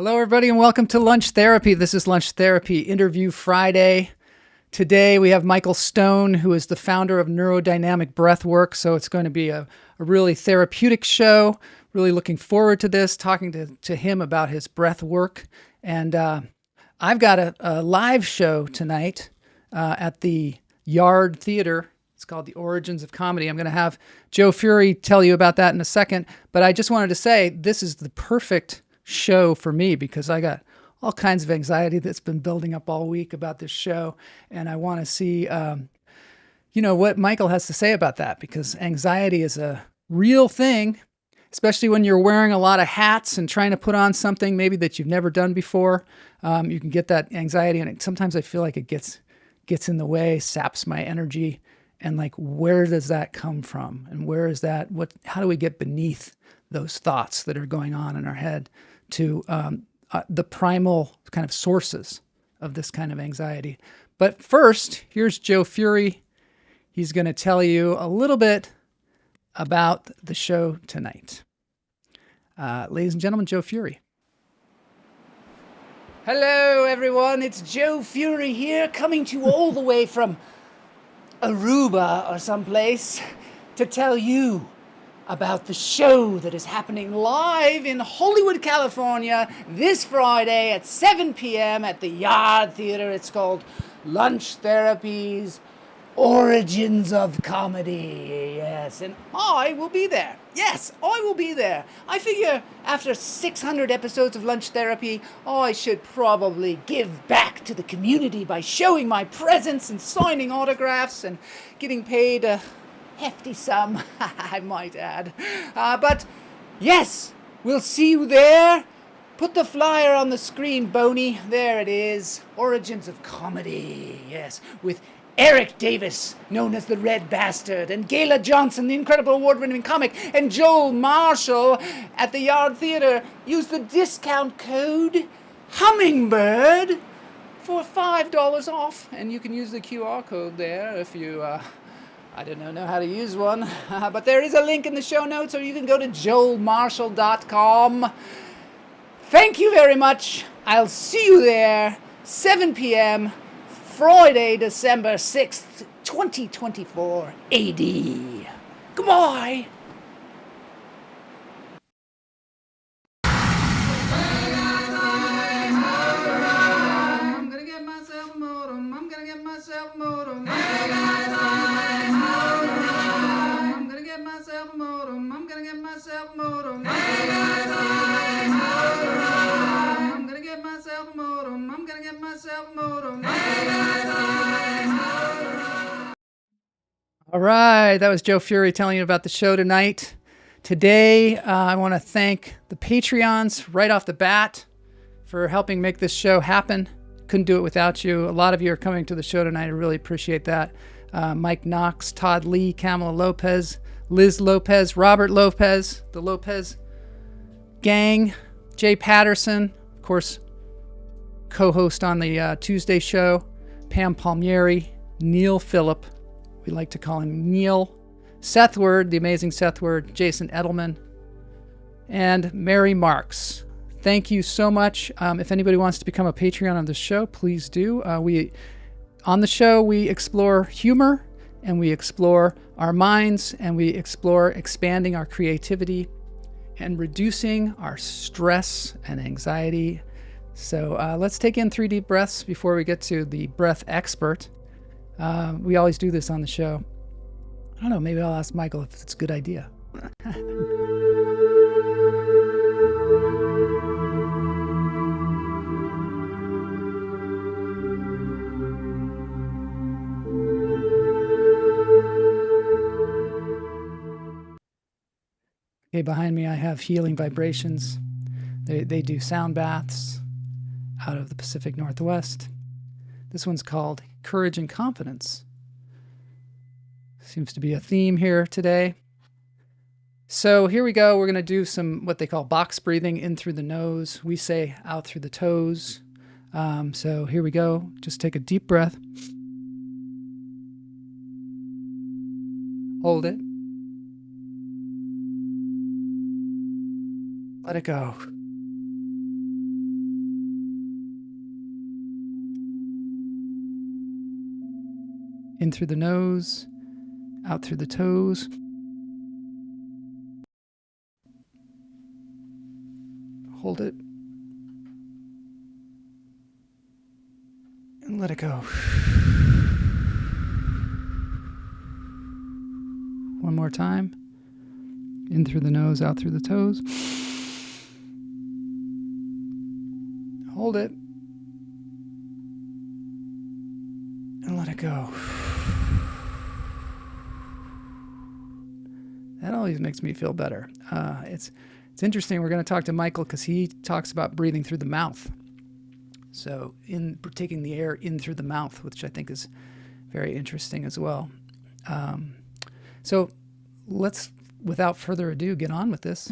Hello, everybody, and welcome to Lunch Therapy. This is Lunch Therapy Interview Friday. Today, we have Michael Stone, who is the founder of NeuroDynamic Breathwork. So it's going to be a really therapeutic show. Really looking forward to this, talking to him about his breath work. And I've got a live show tonight at the Yard Theater. It's called The Origins of Comedy. I'm going to have Joe Fury tell you about that in a second. But I just wanted to say this is the perfect show for me because I got all kinds of anxiety that's been building up all week about this show. And I want to see, what Michael has to say about that, because anxiety is a real thing, especially when you're wearing a lot of hats and trying to put on something maybe that you've never done before. You can get that anxiety, and sometimes I feel like it gets in the way, saps my energy. And like, where does that come from? And where is that? How do we get beneath those thoughts that are going on in our head to the primal kind of sources of this kind of anxiety? But first, here's Joe Fury. He's going to tell you a little bit about the show tonight. Ladies and gentlemen, Joe Fury. Hello, everyone. It's Joe Fury here, coming to you all the way from Aruba or someplace to tell you about the show that is happening live in Hollywood, California this Friday at 7 p.m. at the Yard Theater. It's called Lunch Therapy's Origins of Comedy. Yes, and I will be there. Yes, I will be there. I figure after 600 episodes of Lunch Therapy, I should probably give back to the community by showing my presence and signing autographs and getting paid a hefty sum, I might add. But yes, we'll see you there. Put the flyer on the screen, Boney. There it is. Origins of Comedy. Yes, with Eric Davis, known as the Red Bastard, and Gayla Johnson, the incredible award-winning comic, and Joel Marshall at the Yard Theater. Use the discount code hummingbird for $5 off, and you can use the QR code there if you I don't know how to use one, but there is a link in the show notes, or you can go to joelmarshall.com. Thank you very much. I'll see you there, 7 p.m., Friday, December 6th, 2024 AD. Goodbye. I'm gonna get myself a modem. I'm gonna get myself a modem. I'm gonna get myself a modem. I'm gonna get myself a modem. I'm gonna get myself a modem. I'm gonna get myself a modem. All right, that was Joe Fury telling you about the show tonight. Today, I want to thank the Patreons right off the bat for helping make this show happen. Couldn't do it without you. A lot of you are coming to the show tonight. I really appreciate that. Mike Knox, Todd Lee, Kamala Lopez, Liz Lopez, Robert Lopez, the Lopez gang, Jay Patterson, of course, co-host on the Tuesday show, Pam Palmieri, Neil Phillip, we like to call him Neil, Seth Word, the amazing Seth Word, Jason Edelman, and Mary Marks. Thank you so much. If anybody wants to become a Patreon on the show, please do. On the show, we explore humor, and we explore our minds, and we explore expanding our creativity and reducing our stress and anxiety. So let's take in 3 deep breaths before we get to the breath expert. We always do this on the show. I don't know, maybe I'll ask Michael if it's a good idea. Okay, behind me I have Healing Vibrations. They do sound baths out of the Pacific Northwest. This one's called Courage and Confidence. Seems to be a theme here today. So here we go. We're going to do some what they call box breathing, in through the nose. We say out through the toes. So here we go. Just take a deep breath. Hold it. Let it go. In through the nose, out through the toes. Hold it. And let it go. One more time. In through the nose, out through the toes. Hold it. And let it go. That always makes me feel better. It's interesting. We're going to talk to Michael because he talks about breathing through the mouth. So taking the air in through the mouth, which I think is very interesting as well. So let's, without further ado, get on with this.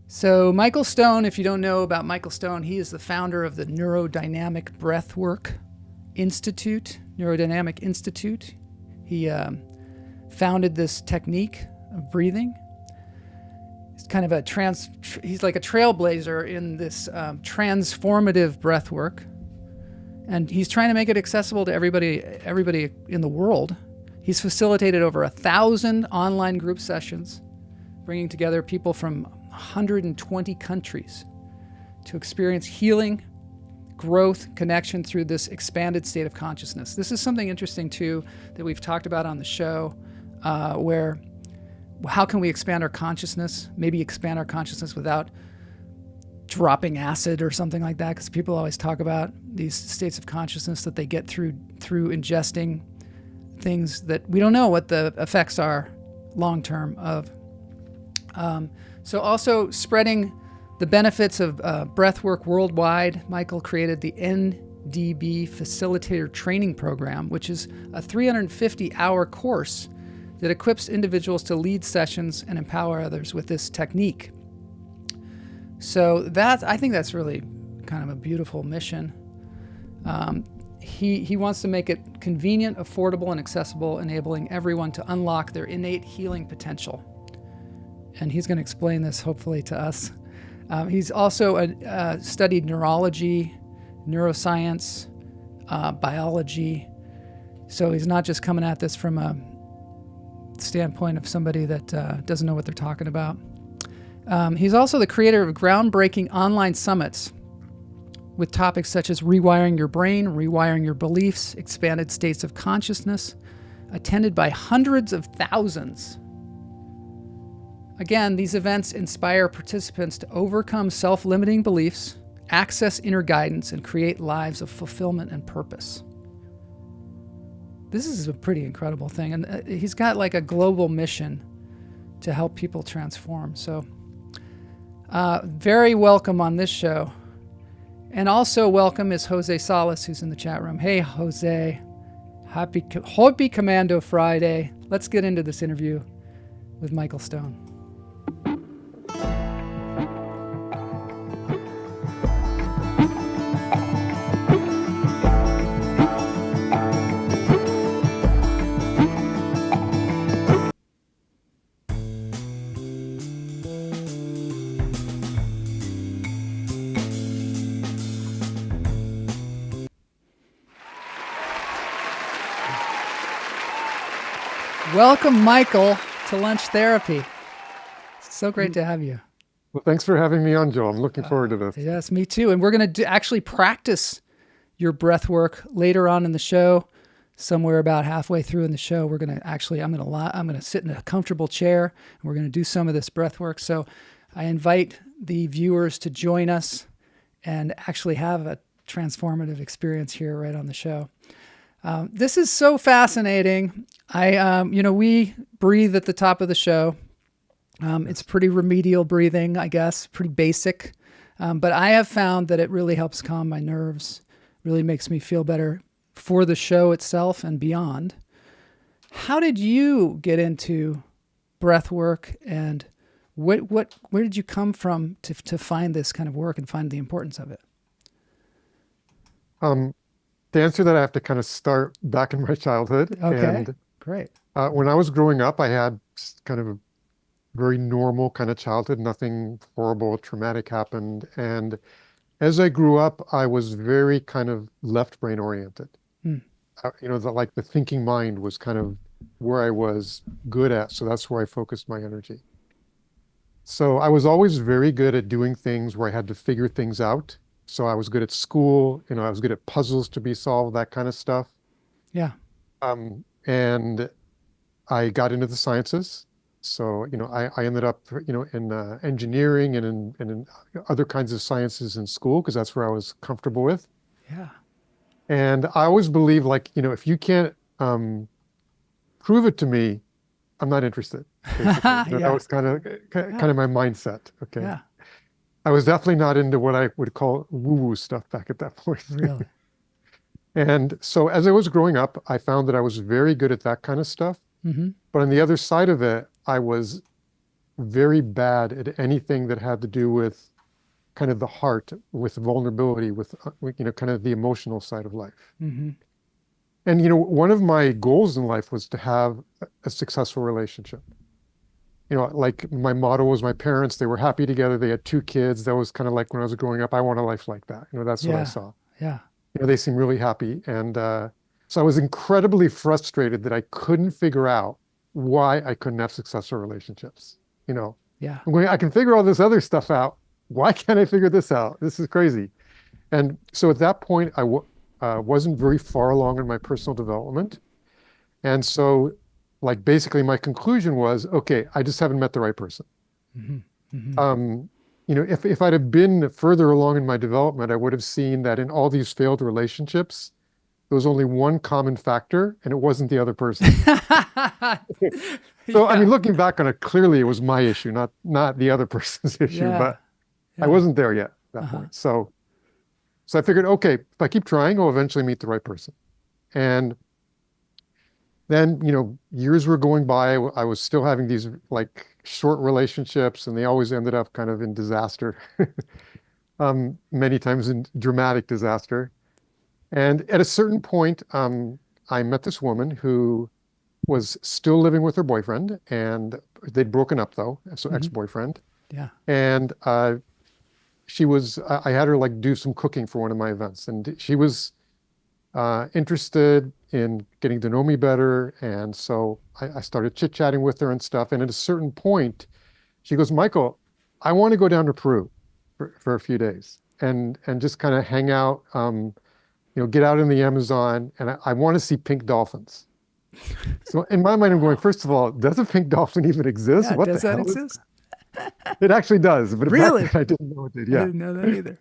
So Michael Stone, if you don't know about Michael Stone, he is the founder of the NeuroDynamic Breathwork Institute, NeuroDynamic Institute. He founded this technique of breathing. He's kind of he's like a trailblazer in this transformative breathwork. And he's trying to make it accessible to everybody in the world. He's facilitated over 1,000 online group sessions, bringing together people from 120 countries to experience healing, growth, connection through this expanded state of consciousness. This is something interesting, too, that we've talked about on the show, where how can we expand our consciousness, maybe expand our consciousness without dropping acid or something like that, because people always talk about these states of consciousness that they get through ingesting things that we don't know what the effects are long-term of. So also spreading the benefits of breathwork worldwide, Michael created the NDB Facilitator Training Program, which is a 350-hour course that equips individuals to lead sessions and empower others with this technique. So I think that's really kind of a beautiful mission. He wants to make it convenient, affordable, and accessible, enabling everyone to unlock their innate healing potential. And he's going to explain this hopefully to us. He's also studied neurology, neuroscience, biology. So he's not just coming at this from a standpoint of somebody that doesn't know what they're talking about. He's also the creator of groundbreaking online summits with topics such as rewiring your brain, rewiring your beliefs, expanded states of consciousness, attended by hundreds of thousands. Again, these events inspire participants to overcome self-limiting beliefs, access inner guidance, and create lives of fulfillment and purpose. This is a pretty incredible thing. And he's got like a global mission to help people transform. So very welcome on this show. And also welcome is Jose Salas, who's in the chat room. Hey, Jose. Happy Commando Friday. Let's get into this interview with Michael Stone. Welcome, Michael, to Lunch Therapy. It's so great to have you. Well, thanks for having me on, Joe. I'm looking forward to this. Yes, me too. And we're going to actually practice your breath work later on in the show. Somewhere about halfway through in the show, we're going to actually, I'm going to sit in a comfortable chair and we're going to do some of this breath work. So I invite the viewers to join us and actually have a transformative experience here right on the show. This is so fascinating. We breathe at the top of the show. It's pretty remedial breathing, I guess, pretty basic. But I have found that it really helps calm my nerves, really makes me feel better for the show itself and beyond. How did you get into breath work, and where did you come from to find this kind of work and find the importance of it? To answer that, I have to kind of start back in my childhood. Okay, and, great. When I was growing up, I had kind of a very normal kind of childhood. Nothing horrible, traumatic happened. And as I grew up, I was very kind of left brain oriented. Hmm. Like the thinking mind was kind of where I was good at. So that's where I focused my energy. So I was always very good at doing things where I had to figure things out. So I was good at school, I was good at puzzles to be solved, that kind of stuff. Yeah. And I got into the sciences. So, I ended up, in engineering and in other kinds of sciences in school because that's where I was comfortable with. Yeah. And I always believe, like, if you can't prove it to me, I'm not interested, basically. That Yeah. was kind of my mindset. Okay. Yeah. I was definitely not into what I would call woo-woo stuff back at that point. Really. And so as I was growing up, I found that I was very good at that kind of stuff. Mm-hmm. But on the other side of it, I was very bad at anything that had to do with kind of the heart, with vulnerability, with kind of the emotional side of life. Mm-hmm. And one of my goals in life was to have a successful relationship. Like my motto was my parents, they were happy together, they had 2 kids. That was kind of like when I was growing up, I want a life like that. That's what I Yeah. saw. Yeah. They seemed really happy. And so I was incredibly frustrated that I couldn't figure out why I couldn't have successful relationships. Yeah. I'm going, I can figure all this other stuff out. Why can't I figure this out? This is crazy. And so at that point, I wasn't very far along in my personal development. And so, like, basically my conclusion was, okay, I just haven't met the right person. Mm-hmm. Mm-hmm. If I'd have been further along in my development, I would have seen that in all these failed relationships, there was only one common factor, and it wasn't the other person. So, I mean, looking back on it, clearly it was my issue, not the other person's issue, Yeah. but Yeah. I wasn't there yet at that point. So I figured, okay, if I keep trying, I'll eventually meet the right person. And then, years were going by. I was still having these like short relationships, and they always ended up kind of in disaster, many times in dramatic disaster. And at a certain point, I met this woman who was still living with her boyfriend, and they'd broken up though, so Mhm. ex-boyfriend. Yeah. And I had her like do some cooking for one of my events, and she was interested in getting to know me better. And so I started chit-chatting with her and stuff. And at a certain point, she goes, Michael, I want to go down to Peru for a few days and just kind of hang out, get out in the Amazon, and I want to see pink dolphins. So in my mind, I'm going, first of all, does a pink dolphin even exist? Yeah, What does the that hell is exist? It actually does, but Really? back then I didn't know it did. I Yeah. didn't know that either.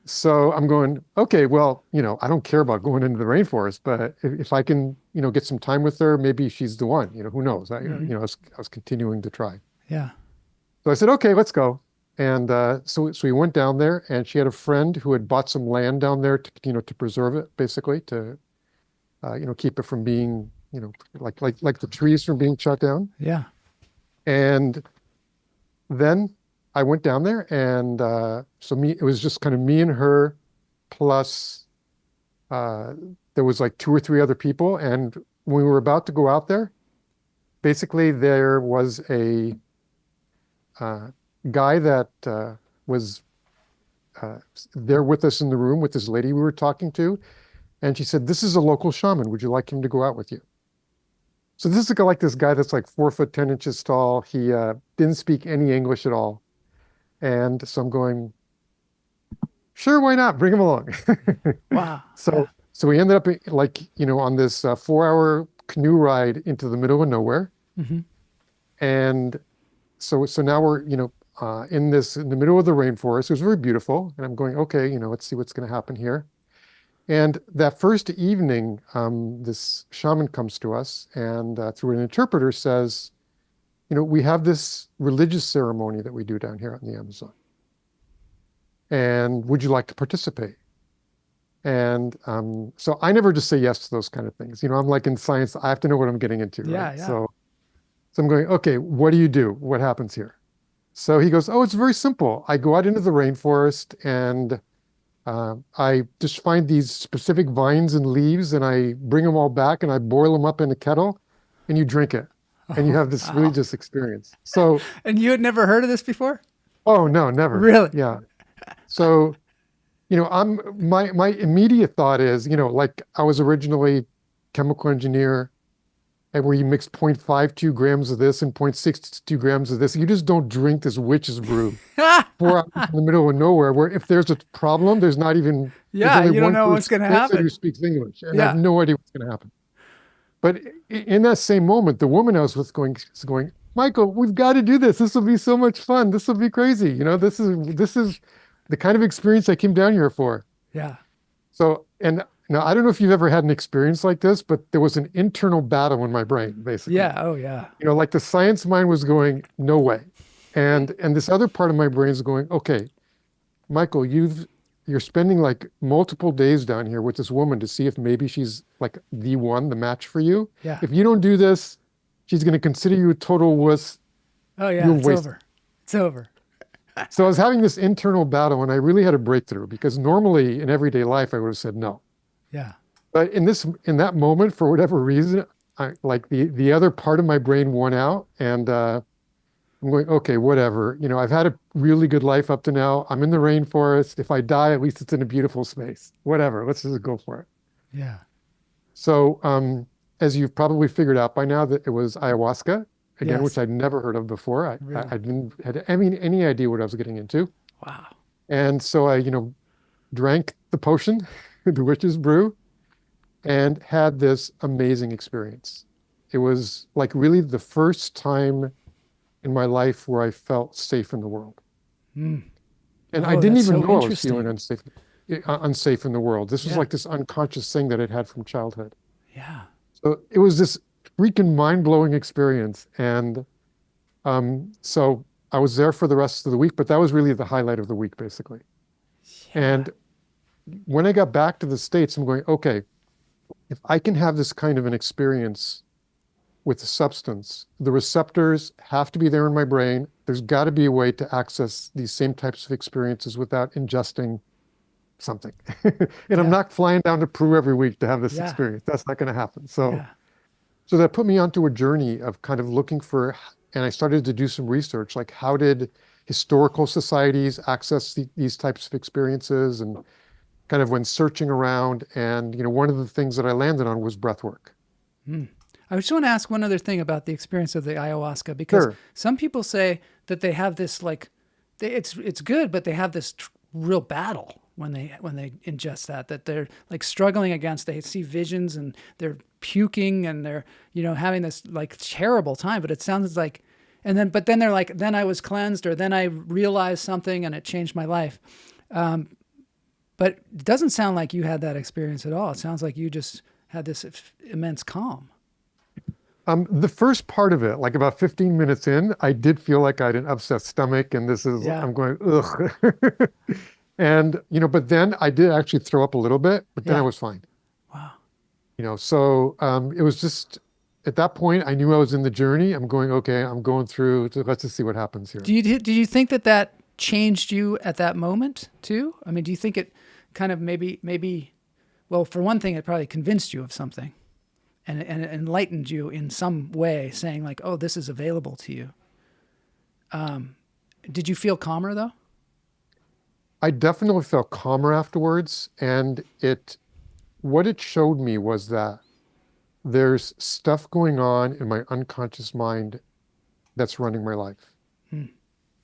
So I'm going, okay, well, I don't care about going into the rainforest, but if I can, get some time with her, maybe she's the one, who knows? Mhm. I was continuing to try. Yeah. So I said, okay, let's go. And so we went down there, and she had a friend who had bought some land down there to preserve it, basically, to keep it from being, like the trees from being shut down. Yeah. And then I went down there, and it was just kind of me and her, plus there was like 2 or 3 other people. And when we were about to go out there, basically there was a guy that was there with us in the room with this lady we were talking to. And she said, this is a local shaman. Would you like him to go out with you? So this is like this guy that's like 4 foot 10 inches tall. He didn't speak any English at all. And so I'm going, sure, why not? Bring him along. Wow. So we ended up on this 4-hour canoe ride into the middle of nowhere. Mm-hmm. And so now we're, in the middle of the rainforest. It was very beautiful. And I'm going, okay, let's see what's going to happen here. And that first evening, this shaman comes to us and through an interpreter says, we have this religious ceremony that we do down here in the Amazon. And would you like to participate? And so I never just say yes to those kind of things. I'm like in science, I have to know what I'm getting into. Yeah, right? yeah. So I'm going, okay, what do you do? What happens here? So he goes, oh, it's very simple. I go out into the rainforest and I just find these specific vines and leaves, and I bring them all back and I boil them up in a kettle, and you drink it. And you have this Wow. religious experience. So, And you had never heard of this before? oh no, never. Really? Yeah. So, my immediate thought is, like I was originally chemical engineer, and where you mix 0.52 grams of this and 0.62 grams of this. You just don't drink this witch's brew 4 hours in the middle of nowhere, where if there's a problem, there's Yeah, only you don't one know what's going to person who happen. speaks English, and I have Yeah. no idea what's going to happen. But in that same moment, the woman I was with is going, Michael, we've got to do this. This will be so much fun. This will be crazy. This is the kind of experience I came down here for. Yeah. So, and now I don't know if you've ever had an experience like this, but there was an internal battle in my brain, basically. Yeah. Oh, yeah. Like the science mind was going, no way. And this other part of my brain is going, okay, Michael, you're spending like multiple days down here with this woman to see if maybe she's like the match for you. Yeah. If you don't do this, she's going to consider you a total wuss. Oh, yeah. You're It's wasted. over. It's over. So I was having this internal battle, and I really had a breakthrough, because normally in everyday life I would have said no. Yeah. But in that moment, for whatever reason, like the other part of my brain won out, and I'm going, okay, whatever. I've had a really good life up to now. I'm in the rainforest. If I die, at least it's in a beautiful space. Whatever. Let's just go for it. Yeah. So, as you've probably figured out by now, that it was ayahuasca, again, Yes. which I'd never heard of before. Really? I didn't had any idea what I was getting into. Wow. And so I, drank the potion, the witch's brew, and had this amazing experience. It was like really the first time in my life where I felt safe in the world. Mm. And Oh, I didn't that's even so know I was feeling interesting. unsafe in the world. This was Yeah. like this unconscious thing that I'd had from childhood. Yeah. So it was this freaking mind-blowing experience. And so I was there for the rest of the week, but that was really the highlight of the week, basically. And when I got back to the States, I'm going, okay, if I can have this kind of an experience with the substance, the receptors have to be there in my brain. There's got to be a way to access these same types of experiences without ingesting something. And I'm not flying down to Peru every week to have this Yeah. experience. That's not going to happen. So, Yeah. so that put me onto a journey of kind of looking for, and I started to do some research, like how did historical societies access these types of experiences, and kind of went searching around. And, one of the things that I landed on was breath work. I just want to ask one other thing about the experience of the ayahuasca, because Sure. some people say that they have this it's good, but they have this real battle when they ingest that they're like struggling against. They see visions and they're puking and they're having this like terrible time. But it sounds like, but then they're like, then I was cleansed, or then I realized something and it changed my life. But it doesn't sound like you had that experience at all. It sounds like you just had this immense calm. The first part of it, like about 15 minutes in, I did feel like I had an upset stomach, and Yeah. I'm going, ugh. And, but then I did actually throw up a little bit, but then I Yeah. was fine. Wow. So it was just, at that point, I knew I was in the journey. I'm going, okay, I'm going through, let's just see what happens here. Do you think that changed you at that moment too? I mean, do you think it kind of maybe, well, for one thing, it probably convinced you of something, and it enlightened you in some way, saying like, oh, this is available to you. Did you feel calmer though? I definitely felt calmer afterwards. And what it showed me was that there's stuff going on in my unconscious mind that's running my life.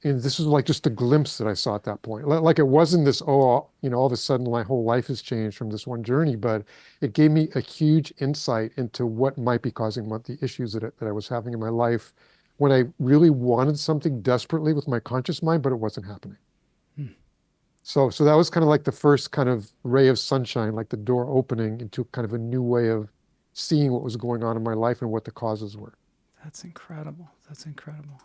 And this is like just a glimpse that I saw at that point. Like it wasn't this, all of a sudden my whole life has changed from this one journey, but it gave me a huge insight into what might be causing the issues that I was having in my life, when I really wanted something desperately with my conscious mind, but it wasn't happening. So that was kind of like the first kind of ray of sunshine, like the door opening into kind of a new way of seeing what was going on in my life and what the causes were. That's incredible. That's incredible.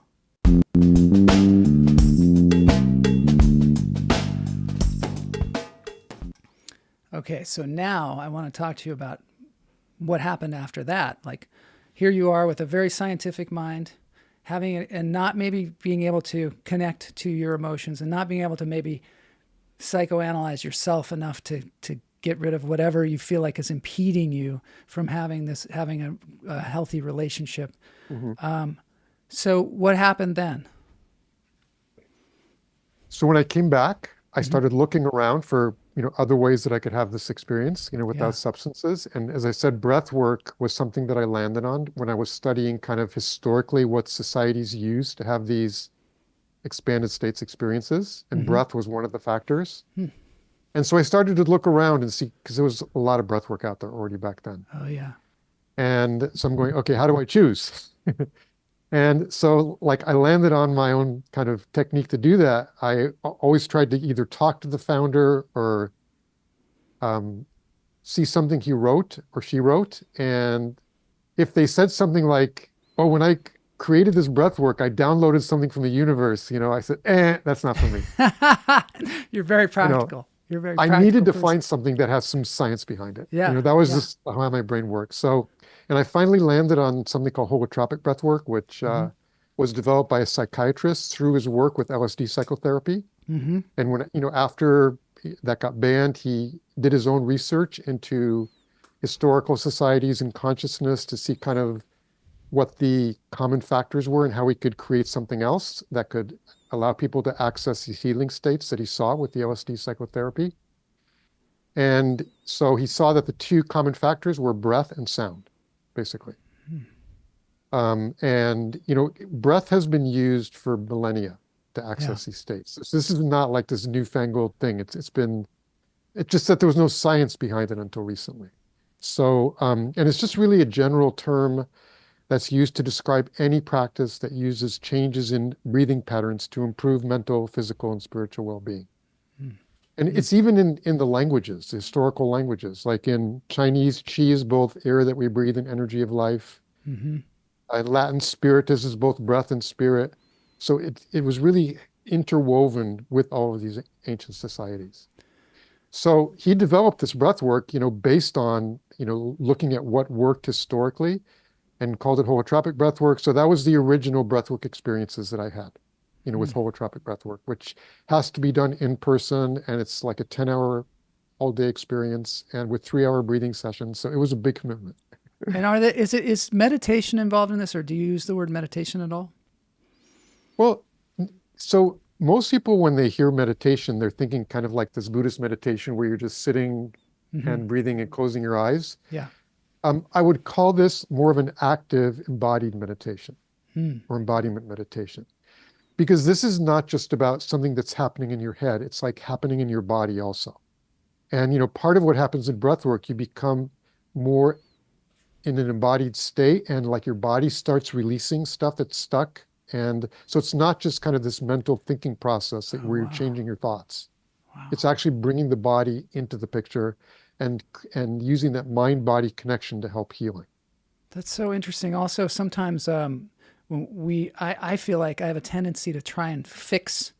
Okay, so now I want to talk to you about what happened after that. Like, here you are with a very scientific mind, having it, and not maybe being able to connect to your emotions, and not being able to maybe psychoanalyze yourself enough to get rid of whatever you feel like is impeding you from having a healthy relationship. So what happened then? So when I came back, I started looking around for, other ways that I could have this experience, Yeah. without substances. And as I said, breath work was something that I landed on when I was studying kind of historically what societies use to have these expanded states experiences. And Hmm. breath was one of the factors. And so I started to look around and see, because there was a lot of breath work out there already back then. Oh, yeah. And so I'm going, okay, how do I choose? And so, like, I landed on my own kind of technique to do that. I always tried to either talk to the founder or um, see something he wrote or she wrote. And if they said something like, oh, when I created this breath work, I downloaded something from the universe, I said, that's not for me. You're very You know, practical. You're a very I needed practical to person. find something that has some science behind it. Yeah. That was Yeah. just how my brain works. So, and I finally landed on something called holotropic breath work, which Hmm. was developed by a psychiatrist through his work with LSD psychotherapy. Hmm. And when, after that got banned, he did his own research into historical societies and consciousness to see kind of what the common factors were and how we could create something else that could allow people to access these healing states that he saw with the LSD psychotherapy. And so he saw that the two common factors were breath and sound, basically. And, breath has been used for millennia to Yeah. access these states. So this is not like this newfangled thing. It's just that there was no science behind it until recently. So, and it's just really a general term that's used to describe any practice that uses changes in breathing patterns to improve mental, physical, and spiritual well-being. And it's even in the languages, the historical languages, like in Chinese, qi is both air that we breathe and energy of life. Hmm. In Latin, spiritus is both breath and spirit. So it was really interwoven with all of these ancient societies. So he developed this breath work, based on, looking at what worked historically and called it holotropic breath work. So that was the original breathwork experiences that I had, with holotropic breathwork, which has to be done in person, and it's like a 10-hour all-day experience, and with 3-hour breathing sessions. So it was a big commitment. And is meditation involved in this, or do you use the word meditation at all? Well, so most people, when they hear meditation, they're thinking kind of like this Buddhist meditation where you're just sitting and breathing and closing your eyes. Yeah. I would call this more of an active embodied meditation or embodiment meditation, because this is not just about something that's happening in your head. It's like happening in your body also. And, part of what happens in breath work, you become more in an embodied state, and like your body starts releasing stuff that's stuck. And so it's not just kind of this mental thinking process where you're changing your thoughts. Wow. It's actually bringing the body into the picture and using that mind-body connection to help healing. That's so interesting. Also, sometimes when I feel like I have a tendency to try and fix,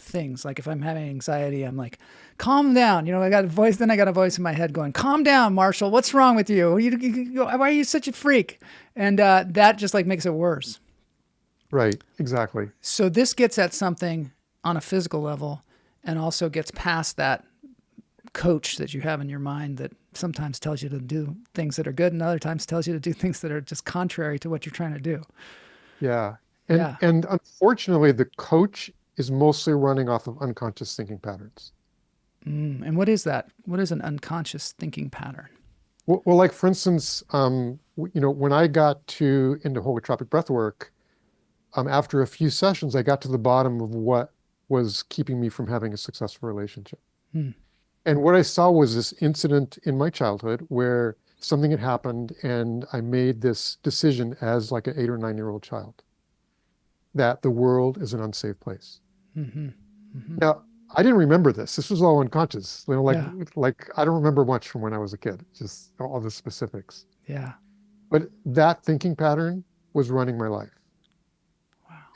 things. Like if I'm having anxiety, I'm like, calm down. I got a voice. Then I got a voice in my head going, calm down, Marshall. What's wrong with you? Why are you such a freak? And that just like makes it worse. Right, exactly. So this gets at something on a physical level, and also gets past that coach that you have in your mind that sometimes tells you to do things that are good and other times tells you to do things that are just contrary to what you're trying to do. Yeah. Yeah. And unfortunately, the coach is mostly running off of unconscious thinking patterns. And what is that? What is an unconscious thinking pattern? Well, like for instance, when I got into holotropic breath work, after a few sessions, I got to the bottom of what was keeping me from having a successful relationship. And what I saw was this incident in my childhood where something had happened, and I made this decision as like an 8 or 9-year-old child that the world is an unsafe place. Now, I didn't remember this. This was all unconscious. Like I don't remember much from when I was a kid, just all the specifics. Yeah. But that thinking pattern was running my life.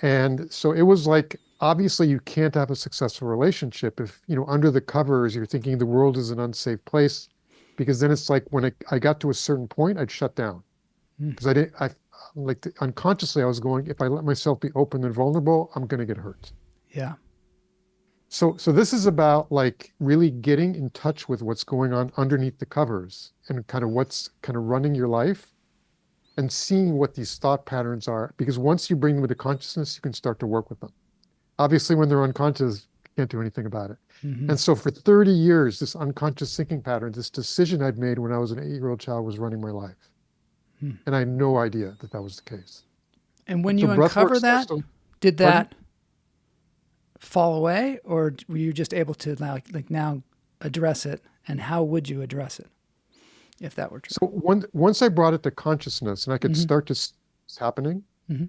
And so it was like, obviously you can't have a successful relationship if, under the covers, you're thinking the world is an unsafe place, because then it's like when I got to a certain point, I'd shut down because unconsciously I was going, if I let myself be open and vulnerable, I'm going to get hurt. Yeah. So this is about like really getting in touch with what's going on underneath the covers and kind of what's kind of running your life, and seeing what these thought patterns are, because once you bring them into consciousness, you can start to work with them. Obviously, when they're unconscious, Can't do anything about it. Mm-hmm. And so for 30 years, this unconscious thinking pattern, this decision I'd made when I was an 8-year-old child was running my life. And I had no idea that that was the case. And when So you breath work uncover starts that, to, did pardon? that fall away, or were you just able to like now address it? And how would you address it if that were true? So once I brought it to consciousness and I could Mm-hmm. start to see what's happening, Mm-hmm.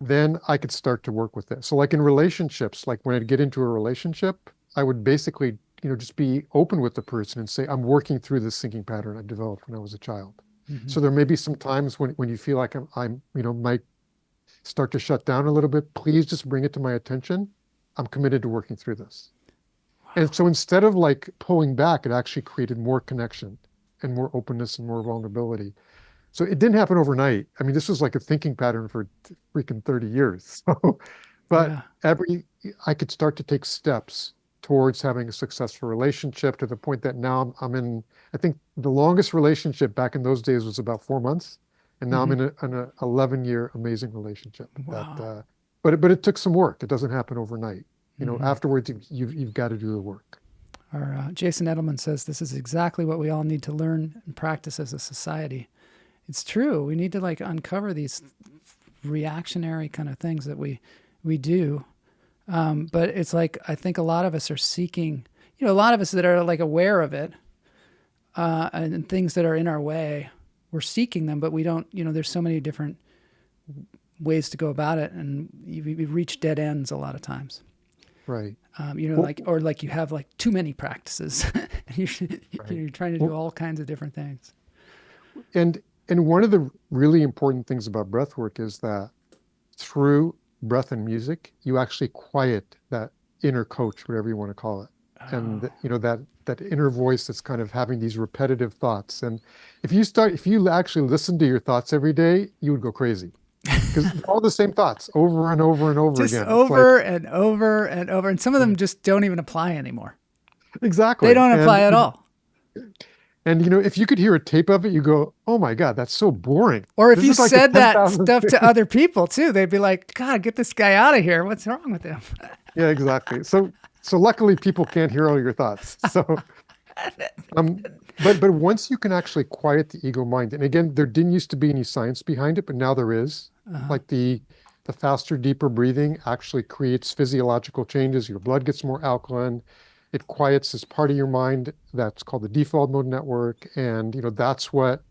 then I could start to work with it. So like in relationships, like when I'd get into a relationship, I would basically, just be open with the person and say, I'm working through this thinking pattern I developed when I was a child. Mm-hmm. So there may be some times when you feel like I'm might start to shut down a little bit. Please just bring it to my attention. I'm committed to working through this. And so instead of like pulling back, it actually created more connection and more openness and more vulnerability. So it didn't happen overnight. I mean, this was like a thinking pattern for freaking 30 years. So, but Yeah. I could start to take steps towards having a successful relationship to the point that now I'm in, I think the longest relationship back in those days was about 4 months. And now I'm in an 11-year amazing relationship. Wow. But it took some work. It doesn't happen overnight. Mm-hmm. Afterwards, you've got to do the work. Our Jason Edelman says this is exactly what we all need to learn and practice as a society. It's true. We need to like uncover these reactionary kind of things that we do. But it's like, I think a lot of us are seeking, a lot of us that are like aware of it, and things that are in our way, we're seeking them, but we don't, there's so many different ways to go about it. And we reach dead ends a lot of times. Right. Like you have like too many practices. You're trying to do all kinds of different things. And one of the really important things about breath work is that through breath and music, you actually quiet that inner coach, whatever you want to call it. Oh. And that inner voice that's kind of having these repetitive thoughts. And if you actually listen to your thoughts every day, you would go crazy. Because all the same thoughts over and over and over just again. Over and over and over. And some of them just don't even apply anymore. Exactly. They don't apply at all. And if you could hear a tape of it, you go, "Oh my God, that's so boring." Or if This you is like said a that 10,000 stuff to other people too, they'd be like, "God, get this guy out of here. What's wrong with him?" Yeah, exactly. So luckily people can't hear all your thoughts. So but once you can actually quiet the ego mind, and again, there didn't used to be any science behind it, but now there is. Like the faster, deeper breathing actually creates physiological changes. Your blood gets more alkaline. It quiets this part of your mind that's called the default mode network. And that's what,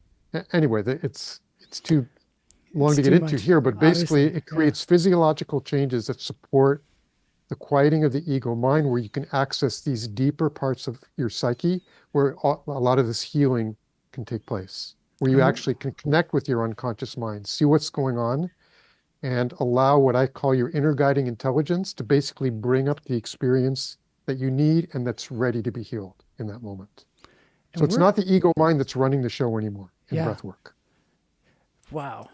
anyway, it's too long to get into here, but basically it creates physiological changes that support the quieting of the ego mind, where you can access these deeper parts of your psyche, where a lot of this healing can take place, where you actually can connect with your unconscious mind, see what's going on, and allow what I call your inner guiding intelligence to basically bring up the experience that you need and that's ready to be healed in that moment. So it's not the ego mind that's running the show anymore in breath work. Wow.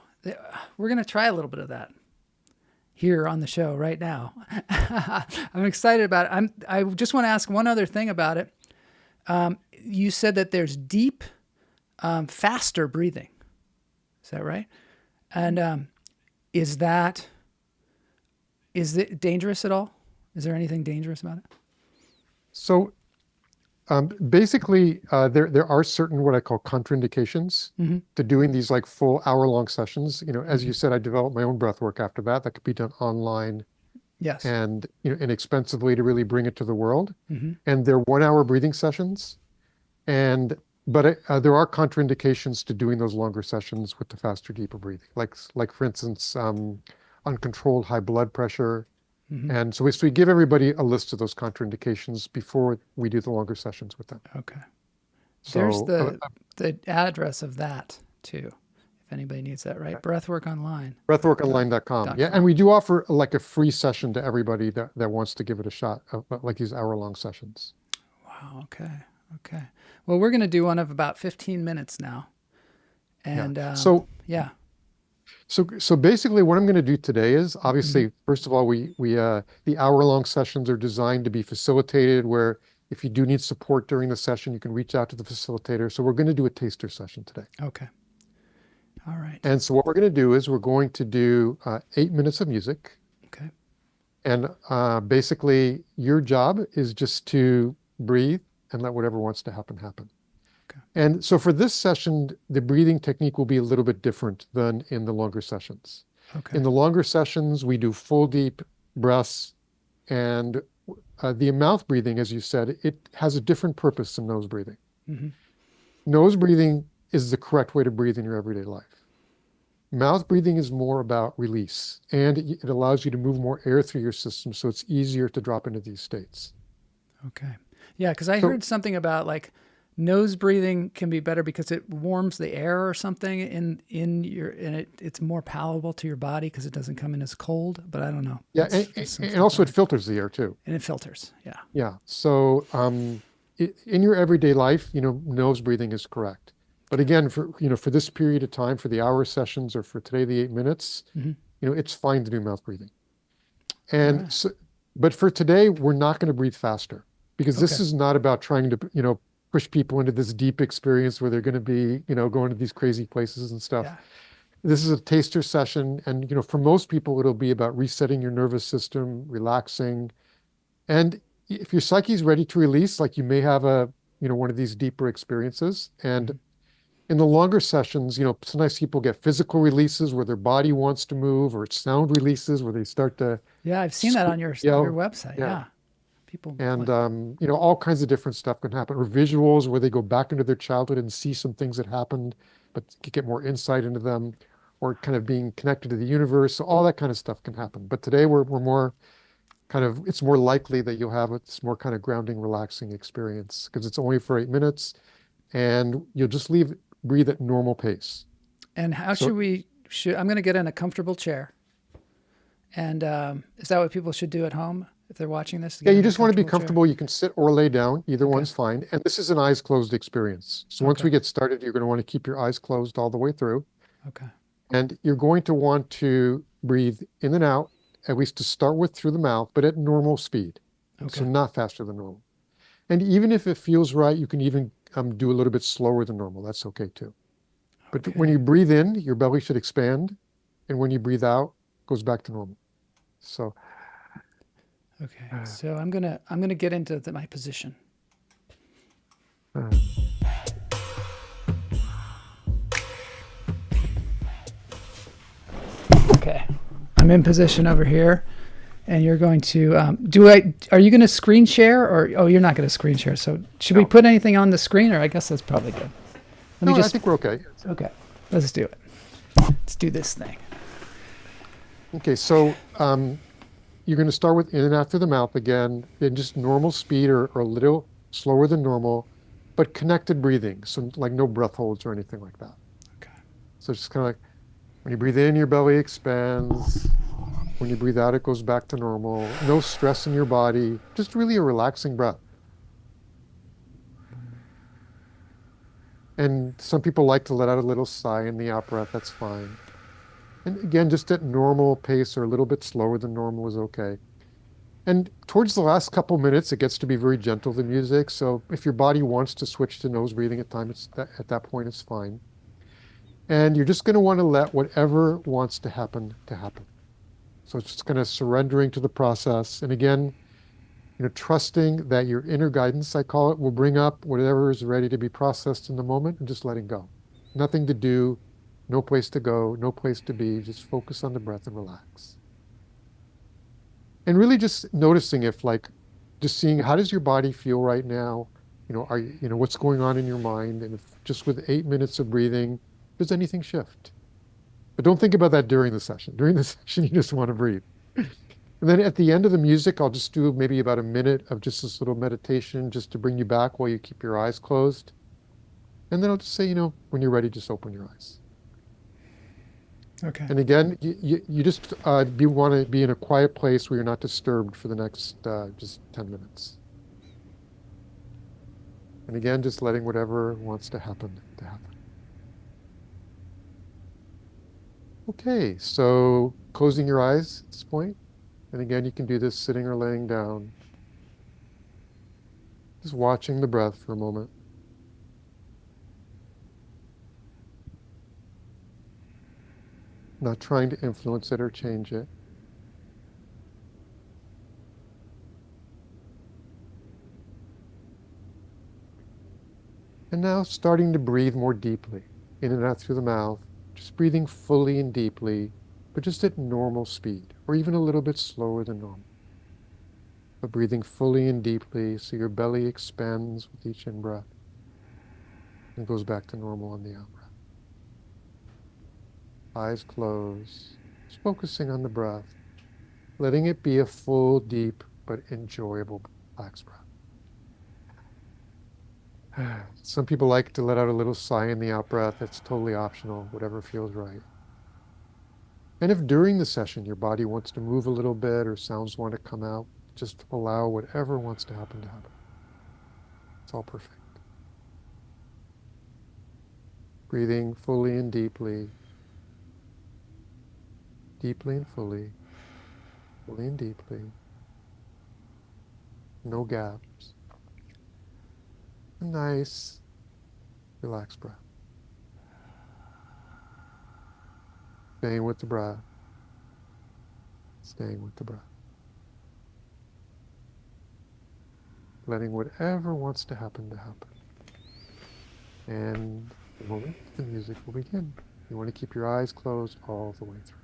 We're going to try a little bit of that here on the show right now. I'm excited about it. I just want to ask one other thing about it. You said that there's deep, faster breathing. Is that right? And is it dangerous at all? Is there anything dangerous about it? So basically, there are certain what I call contraindications to doing these like full hour-long sessions. As you said, I developed my own breath work after that. That could be done online. Yes. And inexpensively to really bring it to the world. And they're 1-hour breathing sessions. But there are contraindications to doing those longer sessions with the faster, deeper breathing. Like for instance, uncontrolled high blood pressure. And so we give everybody a list of those contraindications before we do the longer sessions with them. Okay. So, there's the address of that too, if anybody needs that, right? Breathwork Online. Breathworkonline.com. Yeah, and we do offer like a free session to everybody that wants to give it a shot, like these hour-long sessions. Wow. Okay. Well, we're going to do one of about 15 minutes now. And So basically what I'm going to do today is obviously, first of all, the hour-long sessions are designed to be facilitated, where if you do need support during the session, you can reach out to the facilitator. So we're going to do a taster session today. Okay. All right. And so what we're going to do is we're going to do 8 minutes of music. Okay. And basically, your job is just to breathe and let whatever wants to happen happen. Okay. And so for this session, the breathing technique will be a little bit different than in the longer sessions. Okay. In the longer sessions, we do full deep breaths, and the mouth breathing, as you said, it has a different purpose than nose breathing. Mm-hmm. Nose breathing is the correct way to breathe in your everyday life. Mouth breathing is more about release, and it allows you to move more air through your system, so it's easier to drop into these states. Okay. Yeah, because I So, heard something about like nose breathing can be better because it warms the air or something in your and it's more palatable to your body because it doesn't come in as cold. But I don't know. yeah, That's some and stuff also I it heard. filters the air too. And it filters. Yeah. Yeah. So, in your everyday life, nose breathing is correct. But Okay. again, for this period of time, for the hour sessions or for today, the 8 minutes, Mm-hmm. it's fine to do mouth breathing. All And right. so, but for today, we're not going to breathe faster because this Okay. is not about trying to, push people into this deep experience where they're going to be, going to these crazy places and stuff. Yeah. This is a taster session. And, for most people, it'll be about resetting your nervous system, relaxing. And if your psyche is ready to release, like you may have one of these deeper experiences. And Mm-hmm. in the longer sessions, sometimes people get physical releases where their body wants to move, or sound releases where they start to Yeah, I've seen that on your yell. website. Yeah. Yeah. People And, like, all kinds of different stuff can happen, or visuals where they go back into their childhood and see some things that happened, but get more insight into them, or kind of being connected to the universe. So all that kind of stuff can happen. But today we're more kind of, it's more likely that you'll have this more kind of grounding, relaxing experience because it's only for 8 minutes and you'll just breathe at normal pace. and how So should I'm going to get in a comfortable chair. And is that what people should do at home if they're watching this? To yeah, get you in a just want to be comfortable chair? comfortable. You can sit or lay down. Either Okay. one's fine. And this is an eyes closed experience. So once Okay. we get started, you're going to want to keep your eyes closed all the way through. Okay. And you're going to want to breathe in and out, at least to start with through the mouth, but at normal speed. So Okay. not faster than normal. And even if it feels right, you can even do a little bit slower than normal. That's okay too. But when Okay. you breathe in, your belly should expand. And when you breathe out, it goes back to normal. So, Okay. So I'm gonna get into my position. uh, Okay. I'm in position over here, and you're going to are you going to screen share or oh you're not going to screen share? So should we No. put anything on the screen or I guess that's probably good. Let me no, I just think we're okay. okay. Let's do it. Let's do this thing. Okay, so you're going to start with in and out through the mouth again, in just normal speed or a little slower than normal, but connected breathing. So like no breath holds or anything like that. Okay. So it's just kind of like when you breathe in, your belly expands. When you breathe out, it goes back to normal. No stress in your body, just really a relaxing breath. And some people like to let out a little sigh in the out breath, that's fine. And again, just at normal pace or a little bit slower than normal is okay. And towards the last couple minutes, it gets to be very gentle, the music. So if your body wants to switch to nose breathing at that point, it's fine. And you're just going to want to let whatever wants to happen to happen. So it's just kind of surrendering to the process. And again, trusting that your inner guidance, I call it, will bring up whatever is ready to be processed in the moment and just letting go. Nothing to do, no place to go, no place to be. Just focus on the breath and relax. And really just noticing just seeing how does your body feel right now? What's going on in your mind? And if just with 8 minutes of breathing, does anything shift? But don't think about that during the session. During the session, you just want to breathe. And then at the end of the music, I'll just do maybe about a minute of just this little meditation just to bring you back while you keep your eyes closed. And then I'll just say, when you're ready, just open your eyes. Okay. And again, you just want to be in a quiet place where you're not disturbed for the next just 10 minutes. And again, just letting whatever wants to happen to happen. Okay, so closing your eyes at this point. And again, you can do this sitting or laying down. Just watching the breath for a moment. Not trying to influence it or change it. And now starting to breathe more deeply, in and out through the mouth, just breathing fully and deeply, but just at normal speed, or even a little bit slower than normal. But breathing fully and deeply so your belly expands with each in-breath and goes back to normal on the out-breath. Eyes closed, just focusing on the breath, letting it be a full, deep, but enjoyable, relaxed breath. Some people like to let out a little sigh in the out-breath. It's totally optional, whatever feels right. And if during the session your body wants to move a little bit or sounds want to come out, just allow whatever wants to happen to happen. It's all perfect. Breathing fully and deeply, deeply and fully and deeply. No gaps. A nice, relaxed breath. Staying with the breath. Staying with the breath. Letting whatever wants to happen. And the moment the music will begin. You want to keep your eyes closed all the way through.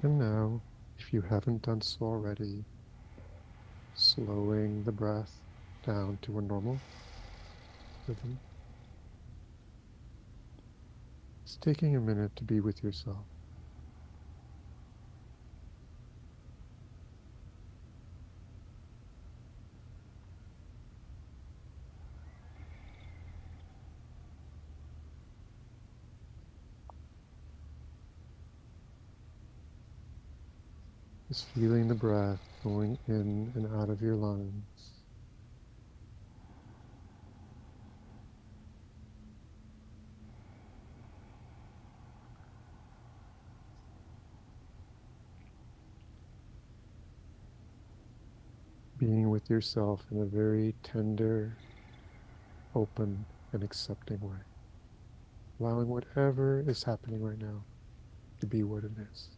And now, if you haven't done so already, slowing the breath down to a normal rhythm. Just taking a minute to be with yourself. Just feeling the breath going in and out of your lungs. Being with yourself in a very tender, open, and accepting way. Allowing whatever is happening right now to be what it is.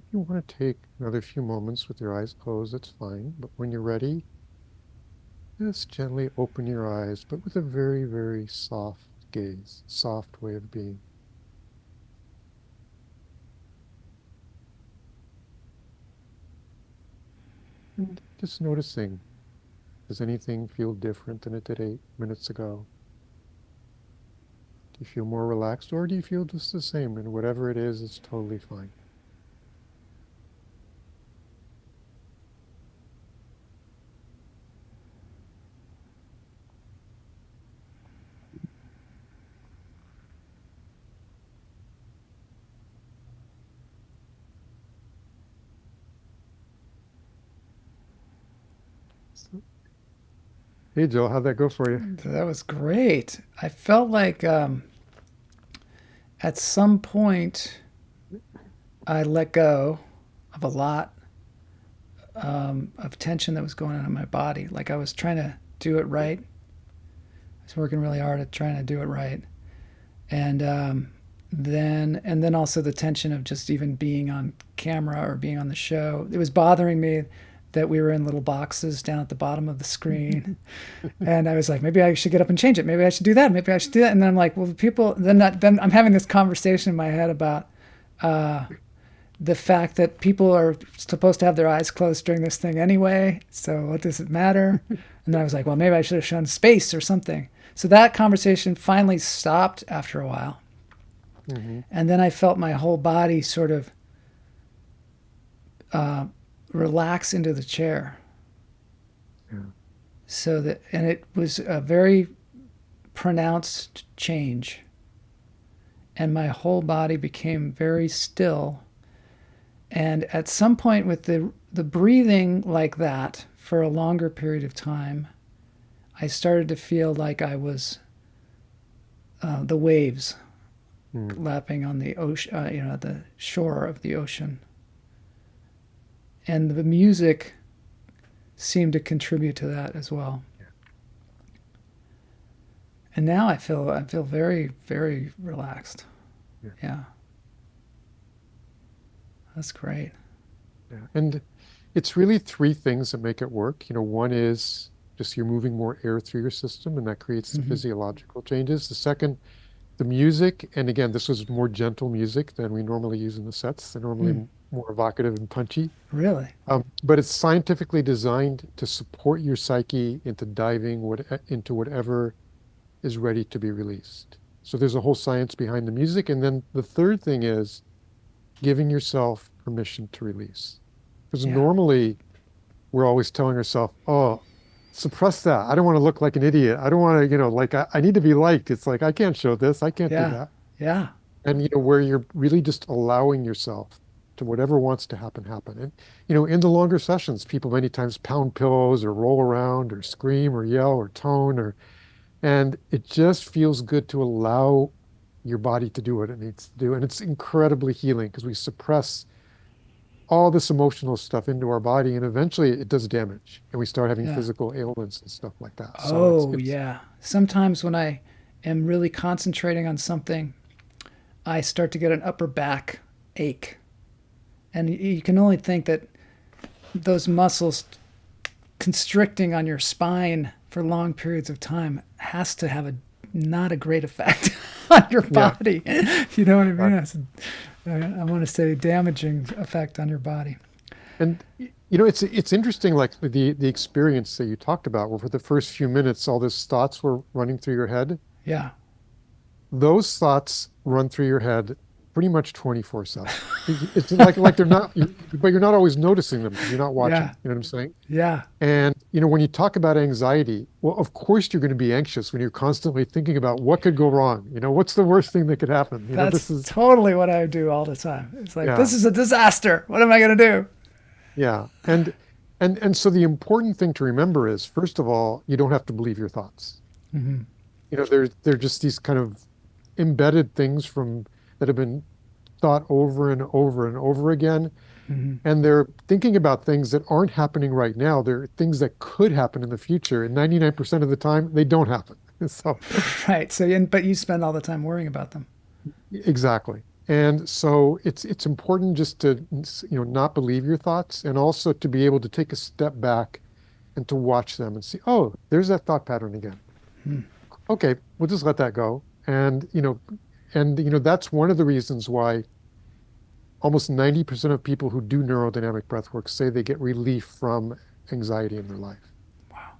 If you want to take another few moments with your eyes closed, that's fine. But when you're ready, just gently open your eyes, but with a very, very soft gaze, soft way of being. And just noticing, does anything feel different than it did 8 minutes ago? Do you feel more relaxed, or do you feel just the same? And whatever it is, it's totally fine. So, hey, Joel, how'd that go for you? That was great. I felt like at some point I let go of a lot of tension that was going on in my body. Like I was trying to do it right. I was working really hard at trying to do it right, and then also the tension of just even being on camera or being on the show. It was bothering me that we were in little boxes down at the bottom of the screen. And I was like, maybe I should get up and change it. Maybe I should do that. Maybe I should do that. And then I'm like, well, people, then I'm having this conversation in my head about the fact that people are supposed to have their eyes closed during this thing anyway. So what does it matter? And then I was like, well, maybe I should have shown space or something. So that conversation finally stopped after a while. Mm-hmm. And then I felt my whole body sort of relax into the chair. Yeah. So that, and it was a very pronounced change. And my whole body became very still. And at some point with the breathing like that for a longer period of time, I started to feel like I was the waves lapping on the ocean, the shore of the ocean. And the music seemed to contribute to that as well. Yeah. And now I feel very, very relaxed. Yeah. That's great. Yeah. And it's really three things that make it work. One is just you're moving more air through your system, and that creates the physiological changes. The second, the music, and again, this was more gentle music than we normally use in the sets. They're normally more evocative and punchy. Really? But it's scientifically designed to support your psyche into diving into whatever is ready to be released. So there's a whole science behind the music. And then the third thing is giving yourself permission to release. Because normally we're always telling ourselves, oh, suppress that. I don't want to look like an idiot. I don't want to, I need to be liked. It's like, I can't show this. I can't do that. Yeah. And, where you're really just allowing yourself to whatever wants to happen, happen. And, in the longer sessions, people many times pound pillows or roll around or scream or yell or tone and it just feels good to allow your body to do what it needs to do. And it's incredibly healing because we suppress all this emotional stuff into our body, and eventually it does damage, and we start having Yeah. physical ailments and stuff like that. So Oh, yeah. Sometimes when I am really concentrating on something, I start to get an upper back ache. And you can only think that those muscles constricting on your spine for long periods of time has to have a not a great effect on your yeah, body. You know what I mean? right. I want to say damaging effect on your body. And it's interesting, like the experience that you talked about, where for the first few minutes, all these thoughts were running through your head. Yeah. Those thoughts run through your head pretty much 24/7. It's like they're not, but you're not always noticing them because you're not watching. Yeah. You know what I'm saying? Yeah. And when you talk about anxiety, well, of course you're going to be anxious when you're constantly thinking about what could go wrong. What's the worst thing that could happen? This That's is, totally what I do all the time. It's like, yeah, this is a disaster. What am I going to do? yeah. And so the important thing to remember is, first of all, you don't have to believe your thoughts. Hmm. They're just these kind of embedded things that have been thought over and over and over again. Hmm. And they're thinking about things that aren't happening right now. They're things that could happen in the future. And 99% of the time, they don't happen. So, Right. So, but you spend all the time worrying about them. exactly. And so it's important just to, not believe your thoughts, and also to be able to take a step back and to watch them and see, oh, there's that thought pattern again. Hmm. Okay, we'll just let that go. And that's one of the reasons why almost 90% of people who do neurodynamic breathwork say they get relief from anxiety in their life. Wow.